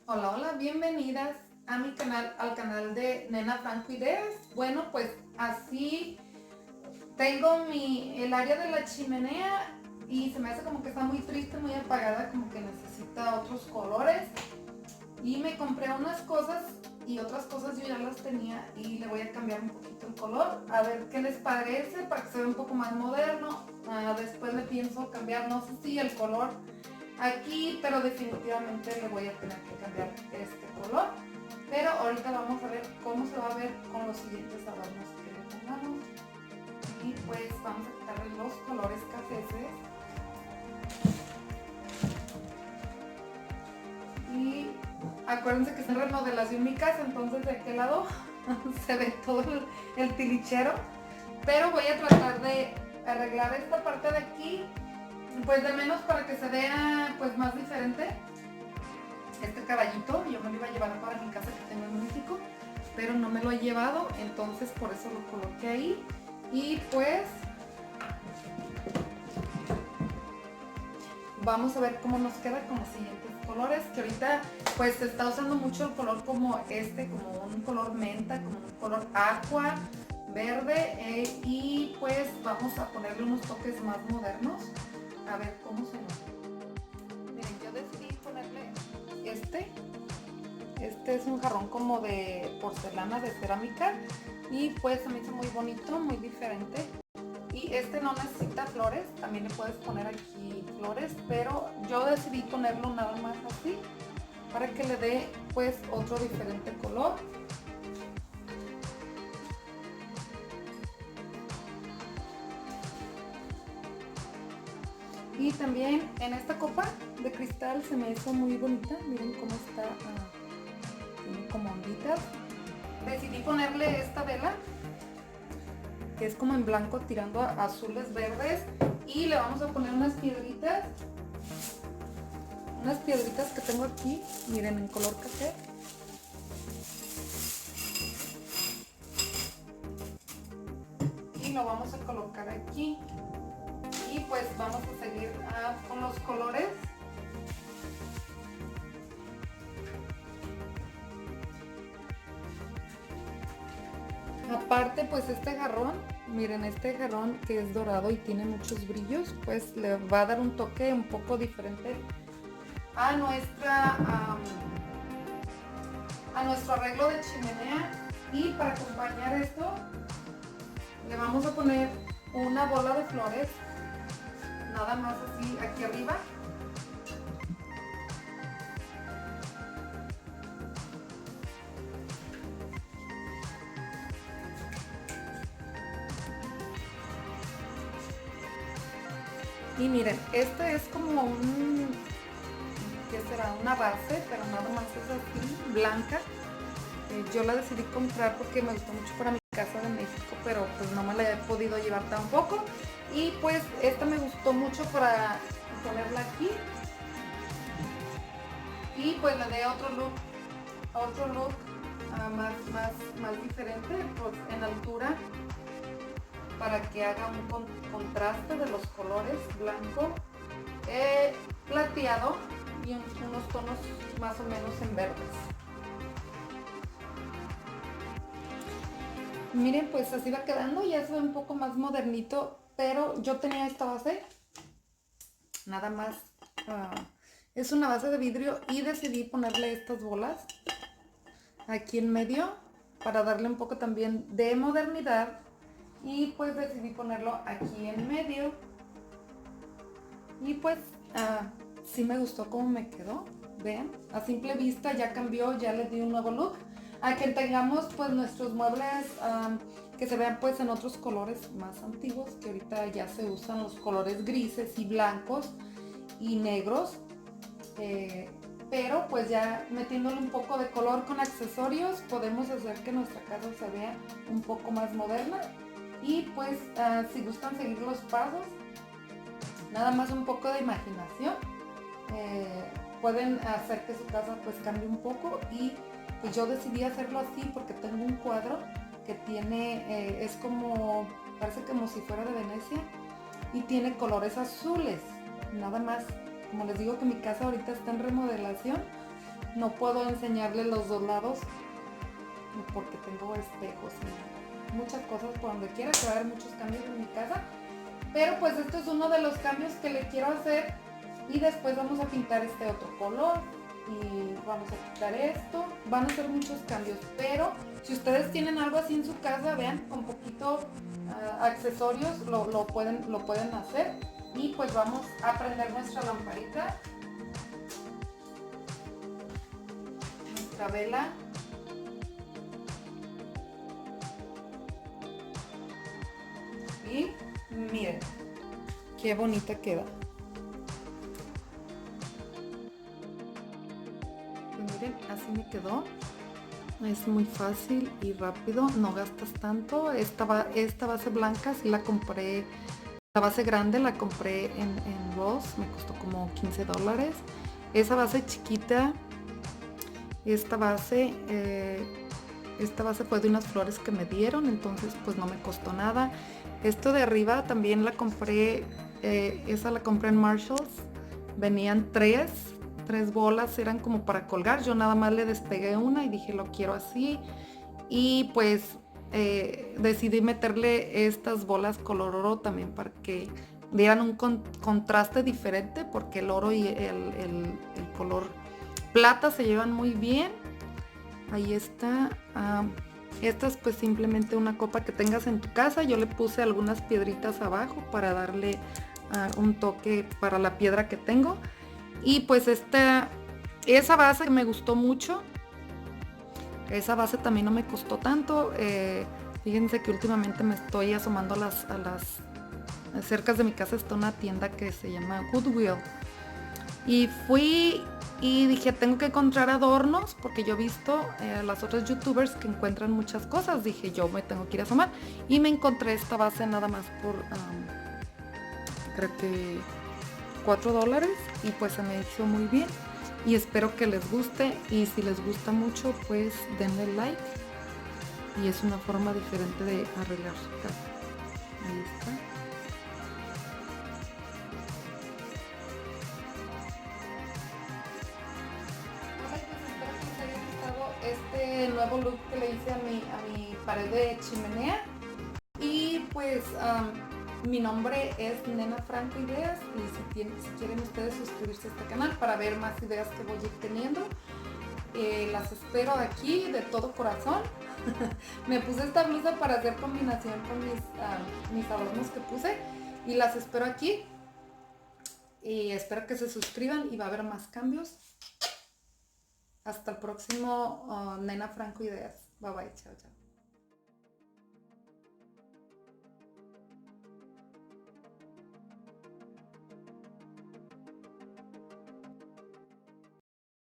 Hola, hola, bienvenidas a mi canal, al canal de Nena Franco Ideas. Bueno, pues así tengo el área de la chimenea y se me hace como que está muy triste, muy apagada, como que necesita otros colores. Y me compré unas cosas y otras cosas yo ya las tenía y le voy a cambiar un poquito el color. A ver qué les parece para que se vea un poco más moderno. Después le pienso cambiar, no sé si el color aquí, pero definitivamente le voy a tener que cambiar este color. Pero ahorita vamos a ver cómo se va a ver con los siguientes adornos que le pongamos. Y pues vamos a quitarle los colores cafeses. Y acuérdense que está en remodelación mi casa, entonces de aquel lado se ve todo el tilichero. Pero voy a tratar de arreglar esta parte de aquí, pues de menos para que se vea pues más diferente. Este caballito yo me lo iba a llevar para mi casa que tengo en México, pero no me lo he llevado, entonces por eso lo coloqué ahí. Y pues vamos a ver cómo nos queda con los siguientes colores, que ahorita pues se está usando mucho el color como este, como un color menta, como un color aqua, verde, y pues vamos a ponerle unos toques más modernos, a ver cómo se nota. Miren, yo decidí ponerle este es un jarrón como de porcelana, de cerámica, y pues se me hizo muy bonito, muy diferente. Y este no necesita flores, también le puedes poner aquí flores, pero yo decidí ponerlo nada más así para que le dé pues otro diferente color. Y también en esta copa de cristal se me hizo muy bonita, miren cómo está, tiene como onditas. Decidí ponerle esta vela que es como en blanco tirando a azules verdes, y le vamos a poner unas piedritas que tengo aquí, miren, en color café. Y lo vamos a colocar aquí, y pues vamos a seguir con los colores. Aparte pues este jarrón, miren, este jarrón que es dorado y tiene muchos brillos, pues le va a dar un toque un poco diferente a a nuestro arreglo de chimenea. Y para acompañar esto le vamos a poner una bola de flores, nada más así aquí arriba. Y miren, este es como ¿qué será? Una base, pero nada más es así, blanca. Yo la decidí comprar porque me gustó mucho para mi casa de México, pero pues no me la he podido llevar tampoco. Y pues esta me gustó mucho para ponerla aquí. Y pues le dé otro look más diferente pues, en altura, para que haga un contraste de los colores blanco, plateado y unos tonos más o menos en verdes. Miren, pues así va quedando, ya se ve un poco más modernito, pero yo tenía esta base, nada más, es una base de vidrio, y decidí ponerle estas bolas aquí en medio para darle un poco también de modernidad, y pues decidí ponerlo aquí en medio. Y pues sí me gustó cómo me quedó, vean, a simple vista ya cambió, ya le di un nuevo look. A que tengamos pues nuestros muebles que se vean pues en otros colores más antiguos, que ahorita ya se usan los colores grises y blancos y negros, pero pues ya metiéndole un poco de color con accesorios podemos hacer que nuestra casa se vea un poco más moderna. Y pues si gustan seguir los pasos, nada más un poco de imaginación, pueden hacer que su casa pues cambie un poco. Y pues yo decidí hacerlo así porque tengo un cuadro que tiene, es como, parece como si fuera de Venecia, y tiene colores azules, nada más. Como les digo que mi casa ahorita está en remodelación, no puedo enseñarles los dos lados porque tengo espejos y muchas cosas por donde quiera, que va a haber muchos cambios en mi casa. Pero pues esto es uno de los cambios que le quiero hacer y después vamos a pintar este otro color y vamos a quitar esto. Van a ser muchos cambios, pero si ustedes tienen algo así en su casa, vean, con poquito accesorios lo pueden hacer. Y pues vamos a prender nuestra lamparita, nuestra vela. Y miren, qué bonita queda. Pues miren, así me quedó. Es muy fácil y rápido, no gastas tanto. Esta base blanca sí la compré, la base grande la compré en Ross, me costó como $15. Esa base chiquita, esta base fue de unas flores que me dieron, entonces pues no me costó nada. Esto de arriba también la compré, esa la compré en Marshalls. Venían tres bolas, eran como para colgar. Yo nada más le despegué una y dije lo quiero así. Y pues decidí meterle estas bolas color oro también para que dieran un contraste diferente, porque el oro y el color plata se llevan muy bien. Ahí está. Esta es pues simplemente una copa que tengas en tu casa. Yo le puse algunas piedritas abajo para darle un toque para la piedra que tengo. Y pues esa base me gustó mucho. Esa base también no me costó tanto. Fíjense que últimamente me estoy asomando a las cerca de mi casa está una tienda que se llama Goodwill. Y fui y dije, tengo que encontrar adornos, porque yo he visto las otras youtubers que encuentran muchas cosas. Dije, yo me tengo que ir a asomar. Y me encontré esta base nada más por, creo que $4. Y pues se me hizo muy bien. Y espero que les guste. Y si les gusta mucho, pues denle like. Y es una forma diferente de arreglar su casa. Ahí está. Este nuevo look que le hice a mi pared de chimenea. Y pues mi nombre es Nena Franco Ideas, y si quieren ustedes suscribirse a este canal para ver más ideas que voy a ir teniendo, las espero aquí de todo corazón. Me puse esta blusa para hacer combinación con mis adornos que puse, y las espero aquí, y espero que se suscriban y va a haber más cambios. Hasta el próximo Nena Franco Ideas. Bye bye, chao, chao.